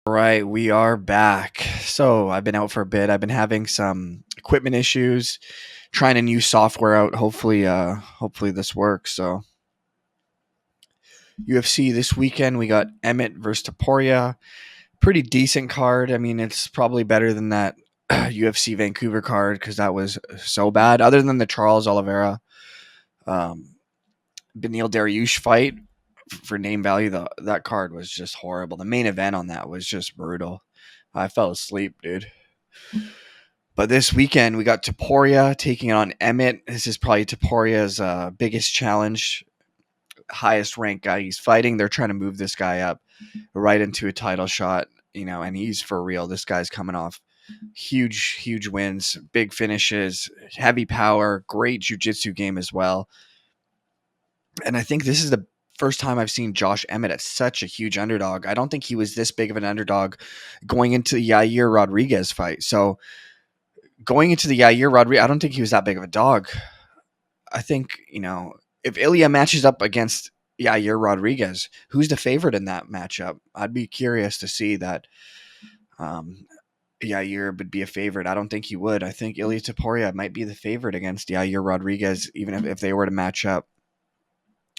Right, we are back. So I've been out for a bit. I've been having some equipment issues, trying a new software out. Hopefully this works. So UFC this weekend, we got Emmett versus Topuria. Pretty decent card. I mean, it's probably better than that UFC Vancouver card because that was so bad. Other than the Charles Oliveira, um, Beneil Dariush fight for name value, that card was just horrible. The main event on that was just brutal. I fell asleep, dude. But this weekend we got Topuria taking on Emmett. This is probably Topuria's biggest challenge, highest ranked guy he's fighting. They're trying to move this guy up right into a title shot, and he's for real. This guy's coming off huge wins, big finishes, heavy power, great jiu-jitsu game as well. And I think this is the first time I've seen Josh Emmett at such a huge underdog. I don't think he was this big of an underdog going into the Yair Rodriguez fight. So going into the Yair Rodriguez, I don't think he was that big of a dog. I think, if Ilya matches up against Yair Rodriguez, who's the favorite in that matchup? I'd be curious to see that um, Yair would be a favorite. I don't think he would. I think Ilya Topuria might be the favorite against Yair Rodriguez, even if they were to match up.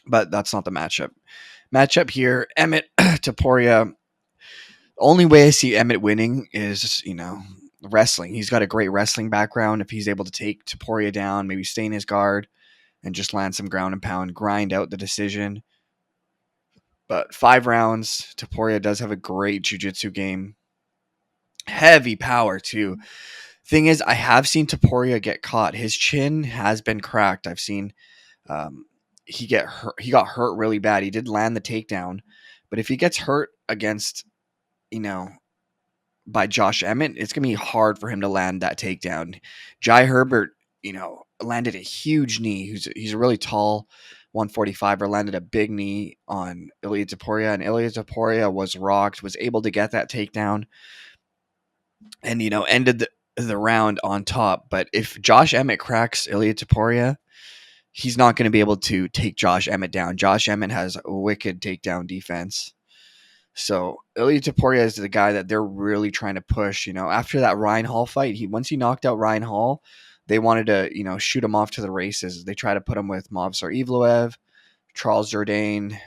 But that's not the matchup. Matchup here, Emmett Topuria. Only way I see Emmett winning is, wrestling. He's got a great wrestling background. If he's able to take Topuria down, maybe stay in his guard and just land some ground and pound, grind out the decision. But 5 rounds, Topuria does have a great jiu-jitsu game. Heavy power, too. Thing is, I have seen Topuria get caught. His chin has been cracked. I've seen he got hurt really bad. He did land the takedown. But if he gets hurt against, by Josh Emmett, it's going to be hard for him to land that takedown. Jai Herbert, landed a huge knee. He's a really tall 145er, landed a big knee on Ilya Topuria, and Ilya Topuria was rocked, was able to get that takedown, and, ended the round on top. But if Josh Emmett cracks Ilya Topuria, he's not going to be able to take Josh Emmett down. Josh Emmett has a wicked takedown defense. So Ilya Topuria is the guy that they're really trying to push. After that Ryan Hall fight, once he knocked out Ryan Hall, they wanted to, shoot him off to the races. They tried to put him with Movsar Evloev, Charles Jourdain,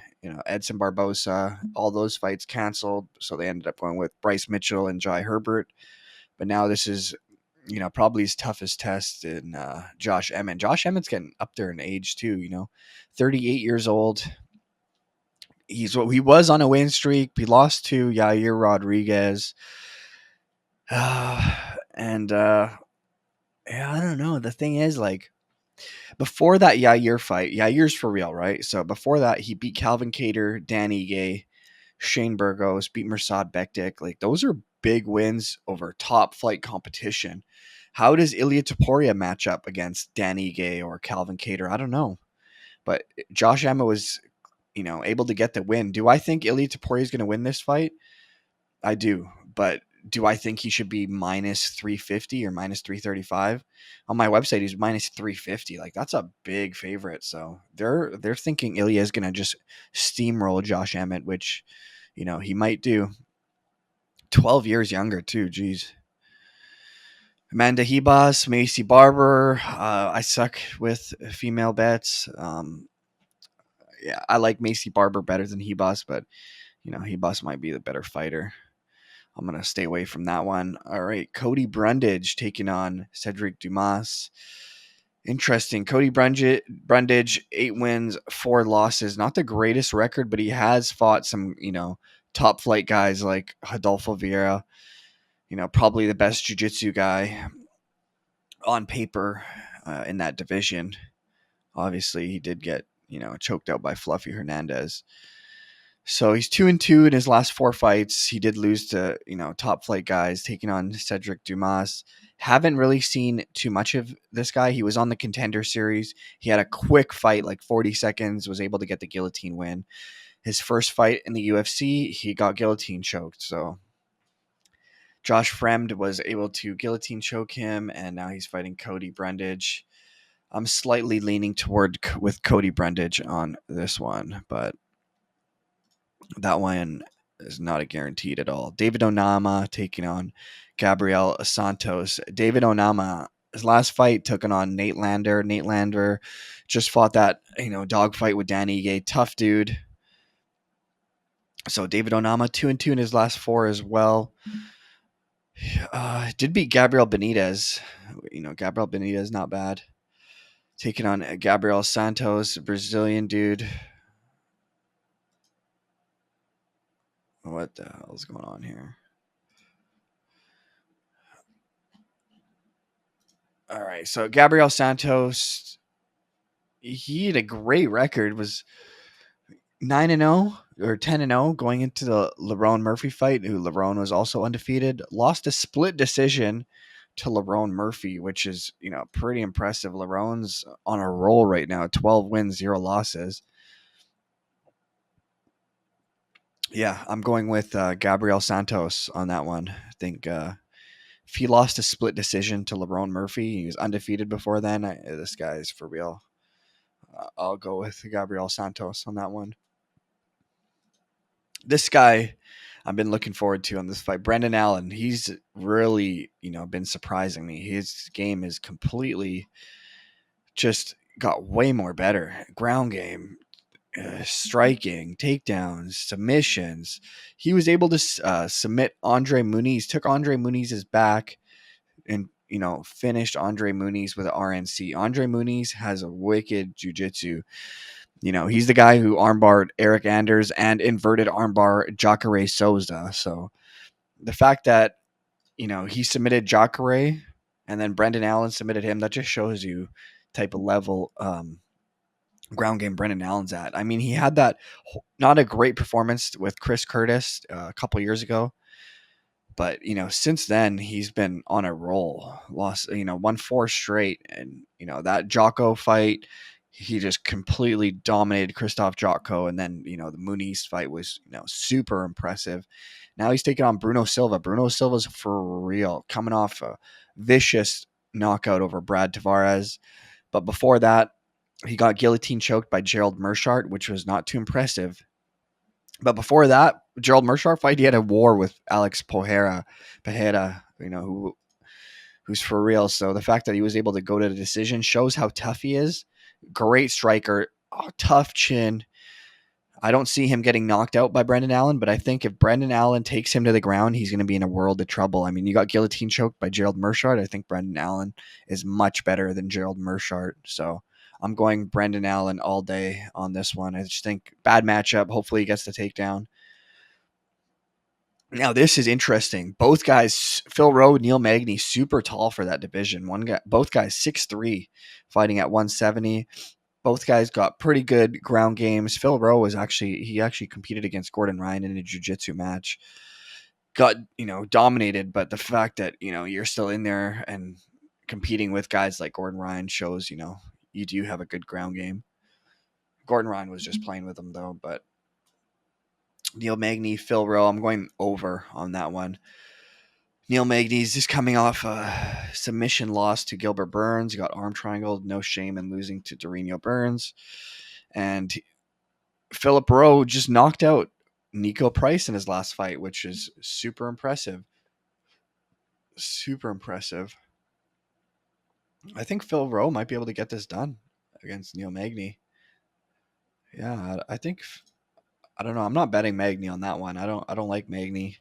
Edson Barbosa. All those fights canceled, so they ended up going with Bryce Mitchell and Jai Herbert. But now this is, probably his toughest test in Josh Emmett. Josh Emmett's getting up there in age too. 38 years old. He was on a win streak. He lost to Yair Rodriguez. Yeah, I don't know. The thing is, before that Yair fight, Yair's for real, right? So before that, he beat Calvin Kattar, Dan Ige, Shane Burgos, beat Mirsad Bektik. Those are big wins over top flight competition. How does Ilya Topuria match up against Dan Ige or Calvin Kattar? I don't know. But Josh Emmett was able to get the win. Do I think Ilya Topuria is going to win this fight? I do. But do I think he should be minus 350 or minus 335? On my website, he's minus 350. That's a big favorite. So they're thinking Ilya is going to just steamroll Josh Emmett, which, he might do. 12 years younger, too. Jeez. Amanda Hebos, Macy Barber. I suck with female bets. Yeah, I like Macy Barber better than Hebos, but Hebos might be the better fighter. I'm gonna stay away from that one. All right, Cody Brundage taking on Cedric Dumas. Interesting. Cody Brundage, 8 wins, 4 losses. Not the greatest record, but he has fought some, top flight guys like Adolfo Vieira. Probably the best jiu-jitsu guy on paper in that division. Obviously, he did get choked out by Fluffy Hernandez. So he's 2-2 in his last 4 fights. He did lose to top flight guys, taking on Cedric Dumas. Haven't really seen too much of this guy. He was on the Contender Series. He had a quick fight, 40 seconds, was able to get the guillotine win. His first fight in the UFC, he got guillotine choked. So Josh Fremd was able to guillotine choke him, and now he's fighting Cody Brundage. I'm slightly leaning toward with Cody Brundage on this one, but that one is not a guaranteed at all. David Onama taking on Gabriel Santos. David Onama, his last fight, took on Nate Lander. Nate Lander just fought that dogfight with Dan Ige. Tough dude. So David Onama 2-2 in his last four as well. Did beat Gabriel Benitez. Gabriel Benitez not bad. Taking on Gabriel Santos, Brazilian dude. What the hell is going on here? All right, so Gabriel Santos, he had a great record. Was 9-0 or 10-0 going into the Lerone Murphy fight, who Lerone was also undefeated. Lost a split decision to Lerone Murphy, which is pretty impressive. Lerone's on a roll right now, 12 wins, 0 losses. Yeah, I'm going with Gabriel Santos on that one. I think if he lost a split decision to Lerone Murphy, he was undefeated before then. This guy is for real. I'll go with Gabriel Santos on that one. This guy I've been looking forward to on this fight. Brendan Allen, he's really, been surprising me. His game is completely just got way more better. Ground game, striking, takedowns, submissions. He was able to submit Andre Muniz, took Andre Muniz's back and, finished Andre Muniz with an RNC. Andre Muniz has a wicked jiu-jitsu. He's the guy who armbarred Eric Anders and inverted armbar Jacare Souza. So the fact that, he submitted Jacare and then Brendan Allen submitted him, that just shows you type of level ground game Brendan Allen's at. I mean, he had that not a great performance with Chris Curtis a couple years ago. But, since then, he's been on a roll. Lost, won 4 straight. And, that Jocko fight, he just completely dominated Christoph Jocko. And then, the Muniz fight was, super impressive. Now he's taking on Bruno Silva. Bruno Silva's for real, coming off a vicious knockout over Brad Tavares. But before that, he got guillotine choked by Gerald Meerschaert, which was not too impressive. But before that, Gerald Meerschaert fight, he had a war with Alex Pejera, who's for real. So the fact that he was able to go to the decision shows how tough he is. Great striker, tough chin. I don't see him getting knocked out by Brendan Allen, but I think if Brendan Allen takes him to the ground, he's going to be in a world of trouble. I mean, you got guillotine choked by Gerald Meerschaert. I think Brendan Allen is much better than Gerald Meerschaert. So I'm going Brendan Allen all day on this one. I just think bad matchup. Hopefully he gets the takedown. Now this is interesting. Both guys, Phil Rowe, Neil Magny, super tall for that division. Both guys 6'3", fighting at 170. Both guys got pretty good ground games. Phil Rowe was actually competed against Gordon Ryan in a jiu-jitsu match. Got, dominated, but the fact that, you're still in there and competing with guys like Gordon Ryan shows, you do have a good ground game. Gordon Ryan was just playing with him though, but Neil Magny, Phil Rowe, I'm going over on that one. Neil Magny's just coming off a submission loss to Gilbert Burns. He got arm triangled, no shame in losing to Dorino Burns. And Philip Rowe just knocked out Nico Price in his last fight, which is super impressive. Super impressive. I think Phil Rowe might be able to get this done against Neil Magny. Yeah, I think I don't know. I'm not betting Magny on that one. I don't like Magny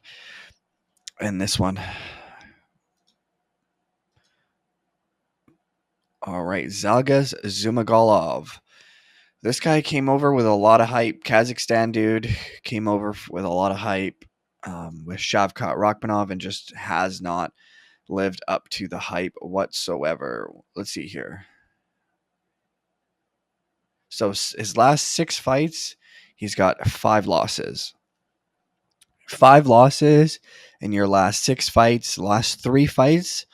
in this one. All right, Zalgas Zumagolov. This guy came over with a lot of hype. Kazakhstan dude came over with a lot of hype with Shavkat Rakhmonov and just has not lived up to the hype whatsoever. Let's see here. So his last 6 fights, he's got 5 losses. 5 losses in your last 6 fights. Last 3 fights,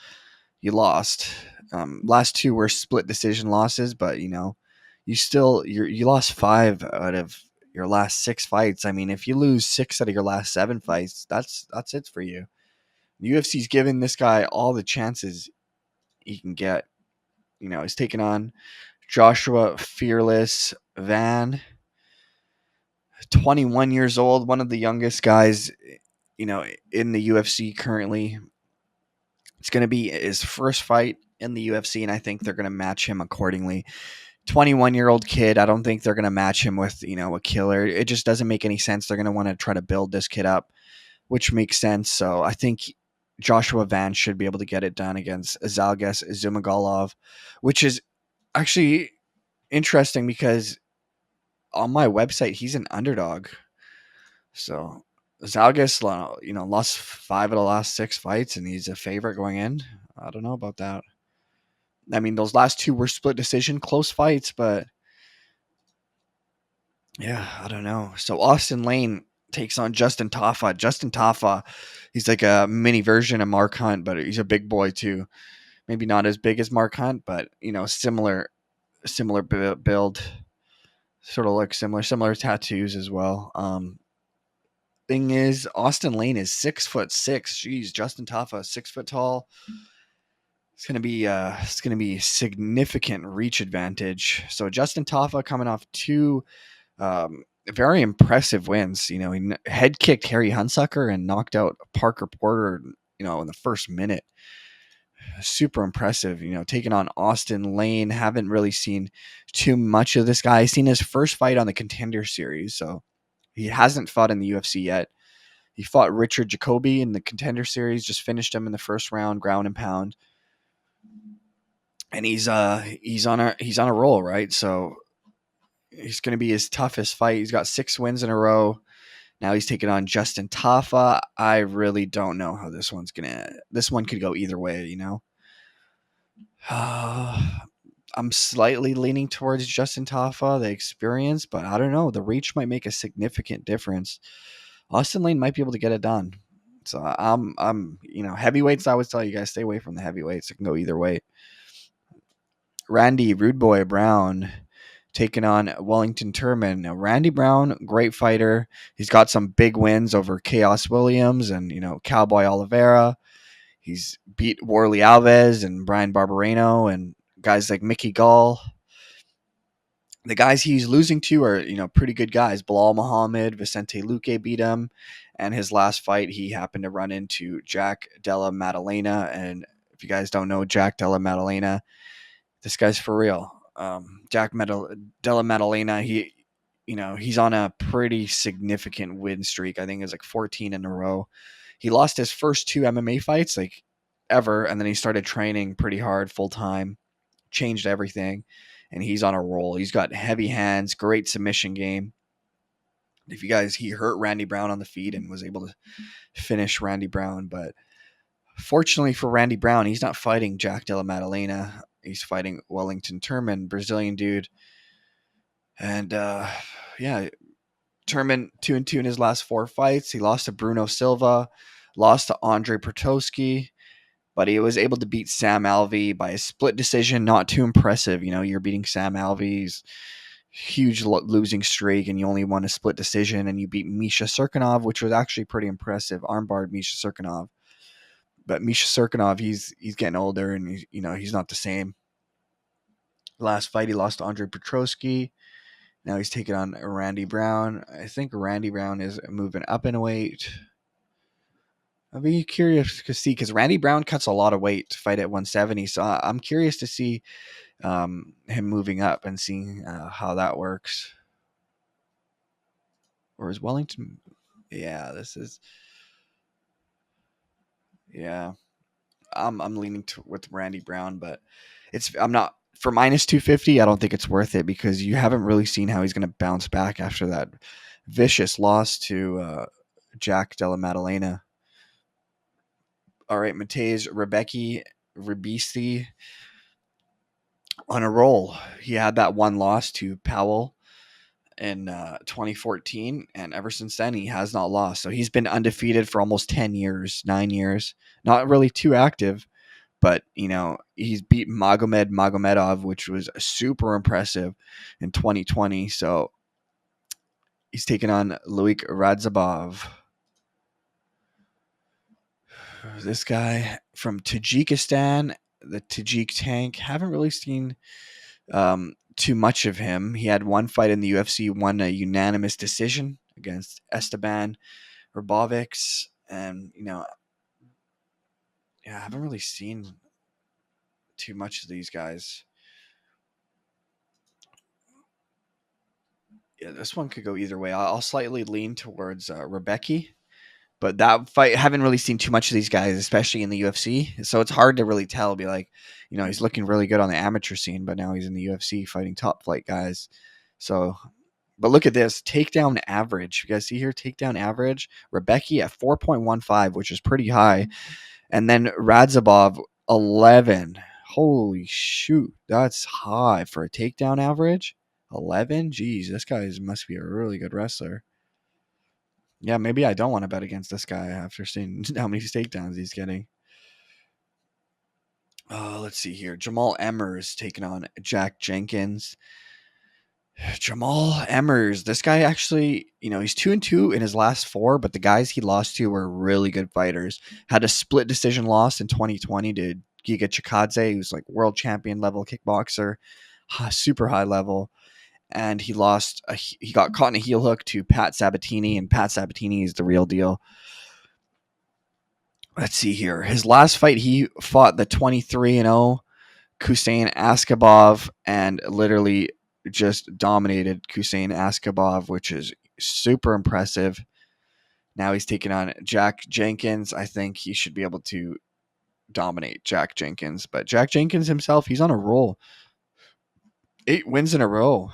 you lost. Last 2 were split decision losses, but you lost 5 out of your last 6 fights. I mean, if you lose 6 out of your last 7 fights, that's it for you. UFC's giving this guy all the chances he can get. He's taking on Joshua Fearless Van. 21 years old, one of the youngest guys, in the UFC currently. It's going to be his first fight in the UFC, and I think they're going to match him accordingly. 21-year-old kid, I don't think they're going to match him with, a killer. It just doesn't make any sense. They're going to want to try to build this kid up, which makes sense. So I think Joshua Vance should be able to get it done against Zalgas Zumagolov, which is actually interesting because on my website he's an underdog. So Zalgas, lost 5 of the last 6 fights, and he's a favorite going in. I don't know about that. I mean, those last two were split decision, close fights, but yeah, I don't know. So Austin Lane takes on Justin Tafa. Justin Tafa, he's like a mini version of Mark Hunt, but he's a big boy too. Maybe not as big as Mark Hunt, but similar build. Sort of look similar tattoos as well. Thing is, Austin Lane is 6'6". Jeez, Justin Tafa, 6 foot tall. It's gonna be significant reach advantage. So Justin Tafa coming off two very impressive wins. He head kicked Harry Hunsucker and knocked out Parker Porter. In the first minute. Super impressive. Taking on Austin Lane. Haven't really seen too much of this guy. I've seen his first fight on the Contender Series, so he hasn't fought in the UFC yet. He fought Richard Jacoby in the Contender Series. Just finished him in the first round, ground and pound. And he's on a roll, right? So he's going to be his toughest fight. He's got 6 wins in a row. Now he's taking on Justin Tafa. I really don't know how this one's gonna. This one could go either way. I'm slightly leaning towards Justin Tafa, the experience, but I don't know. The reach might make a significant difference. Austin Lane might be able to get it done. So heavyweights. I always tell you guys, stay away from the heavyweights. It can go either way. Randy Rude Boy Brown taking on Wellington Turman. Now, Randy Brown, great fighter. He's got some big wins over Chaos Williams and Cowboy Oliveira. He's beat Warley Alves and Brian Barbereno and guys like Mickey Gall. The guys he's losing to are pretty good guys. Bilal Muhammad, Vicente Luque beat him, and his last fight he happened to run into Jack Della Maddalena. And if you guys don't know Jack Della Maddalena, this guy's for real. Della Maddalena, he's on a pretty significant win streak. I think it's like 14 in a row. He lost his first 2 MMA fights, like ever, and then he started training pretty hard full time, changed everything, and he's on a roll. He's got heavy hands, great submission game. He hurt Randy Brown on the feet and was able to finish Randy Brown, but fortunately for Randy Brown, he's not fighting Jack Della Maddalena. He's fighting Wellington Turman, Brazilian dude. And Turman 2-2 in his last 4 fights. He lost to Bruno Silva, lost to Andre Protowski, but he was able to beat Sam Alvey by a split decision. Not too impressive. You're beating Sam Alvey's huge losing streak, and you only won a split decision, and you beat Misha Serkinov, which was actually pretty impressive. Armbarred Misha Serkinov. But Misha Serkinov, he's getting older, and he's not the same. Last fight, he lost to Andre Petrosky. Now he's taking on Randy Brown. I think Randy Brown is moving up in weight. I'll be curious to see because Randy Brown cuts a lot of weight to fight at 170. So I'm curious to see him moving up and seeing how that works. Or is Wellington? Yeah, yeah. I'm leaning with Randy Brown, but I'm not for minus 250. I don't think it's worth it because you haven't really seen how he's going to bounce back after that vicious loss to Jack Della Maddalena. All right, Mateus Ribisi on a roll. He had that one loss to Powell in 2014, and ever since then he has not lost. So he's been undefeated for almost 10 years, 9 years. Not really too active, but he's beat Magomedov, which was super impressive in 2020. So he's taking on Luik Radzhabov. This guy from Tajikistan, the Tajik Tank. Haven't really seen too much of him. He had one fight in the UFC, won a unanimous decision against Esteban Robovics, and yeah, I haven't really seen too much of these guys. Yeah, this one could go either way. I'll slightly lean towards Rebecca, but that fight, I haven't really seen too much of these guys, especially in the UFC. So it's hard to really tell. Be like, he's looking really good on the amateur scene, but now he's in the UFC fighting top flight guys. So, but look at this takedown average. You guys see here, takedown average. Rebecca at 4.15, which is pretty high, and then Radzhabov 11. Holy shoot, that's high for a takedown average. 11. Jeez, this guy must be a really good wrestler. Yeah, maybe I don't want to bet against this guy after seeing how many takedowns he's getting. Let's see here. Jamal Emmers taking on Jack Jenkins. Jamal Emmers, this guy actually, he's 2-2 in his last 4, but the guys he lost to were really good fighters. Had a split decision loss in 2020 to Giga Chikadze, who's like world champion level kickboxer, super high level. And he got caught in a heel hook to Pat Sabatini, and Pat Sabatini is the real deal. Let's see here. His last fight, he fought the 23-0 Hussein Askabov and literally just dominated Hussein Askabov, which is super impressive. Now he's taking on Jack Jenkins. I think he should be able to dominate Jack Jenkins. But Jack Jenkins himself, he's on a roll. 8 wins in a row.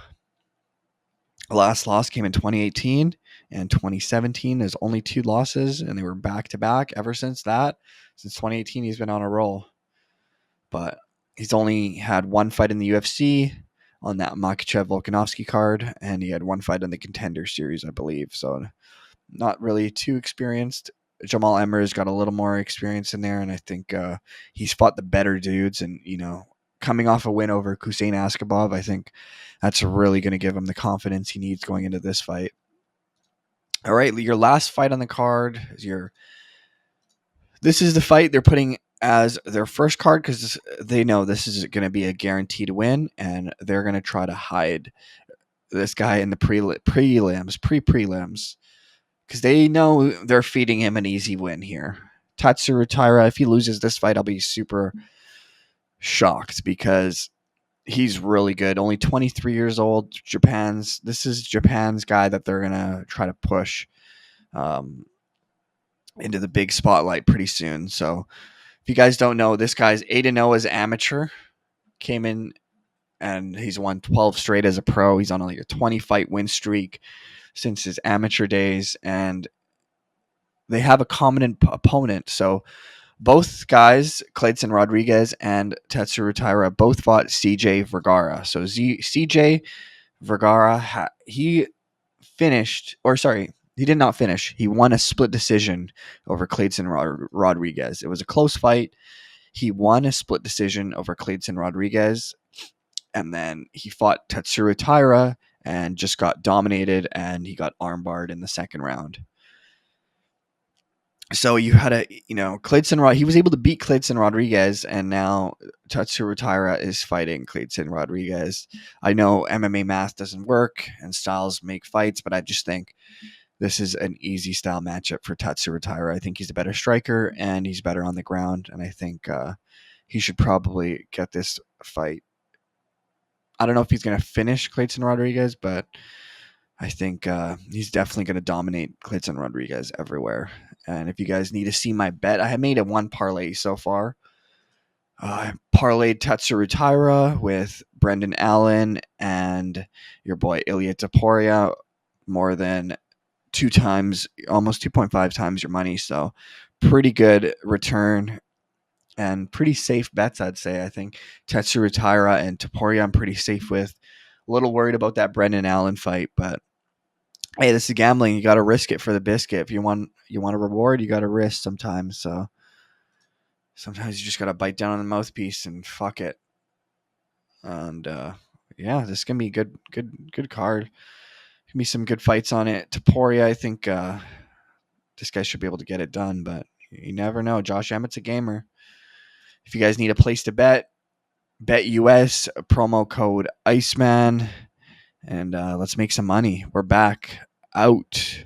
Last loss came in 2018, and 2017 is only 2 losses, and they were back to back ever since that. Since 2018, he's been on a roll. But he's only had one fight in the UFC on that Makhachev Volkanovski card, and he had one fight in the Contender Series, I believe. So not really too experienced. Jamal Emmers got a little more experience in there, and I think he's fought the better dudes. And coming off a win over Hussein Askabov, I think that's really going to give him the confidence he needs going into this fight. All right, your last fight on the card is this is the fight they're putting as their first card because they know this is going to be a guaranteed win, and they're going to try to hide this guy in the pre-prelims, because they know they're feeding him an easy win here. Tatsuro Taira, if he loses this fight, I'll be super shocked because he's really good. Only 23 years old. This is Japan's guy that they're going to try to push into the big spotlight pretty soon. So if you guys don't know, this guy's 8-0 as amateur. Came in and he's won 12 straight as a pro. He's on like a 20 fight win streak since his amateur days, and they have a common opponent. So both guys, Clayton Rodriguez and Tatsuro Taira, both fought CJ Vergara. So CJ Vergara, he did not finish. He won a split decision over Clayton Rodriguez. It was a close fight. He won a split decision over Clayton Rodriguez, and then he fought Tatsuro Taira and just got dominated, and he got armbarred in the second round. So you had he was able to beat Clayton Rodriguez, and now Tatsuro Taira is fighting Clayton Rodriguez. I know MMA math doesn't work and styles make fights, but I just think this is an easy style matchup for Tatsuro Taira. I think he's a better striker and he's better on the ground, and I think he should probably get this fight. I don't know if he's going to finish Clayton Rodriguez, but I think he's definitely going to dominate Clayton Rodriguez everywhere. And if you guys need to see my bet, I have made a 1 parlay so far. I parlayed Tatsuro Taira with Brendan Allen and your boy Ilya Topuria more than 2 times, almost 2.5 times your money. So pretty good return and pretty safe bets, I'd say. I think Tatsuro Taira and Topuria I'm pretty safe with. A little worried about that Brendan Allen fight, but hey, this is gambling. You got to risk it for the biscuit. If you want a reward, you got to risk sometimes. So sometimes you just got to bite down on the mouthpiece and fuck it. And yeah, this is gonna be a good card. Gonna be some good fights on it. Topuria, I think this guy should be able to get it done, but you never know. Josh Emmett's a gamer. If you guys need a place to bet, BetUS, promo code Iceman, and let's make some money. We're back. Out.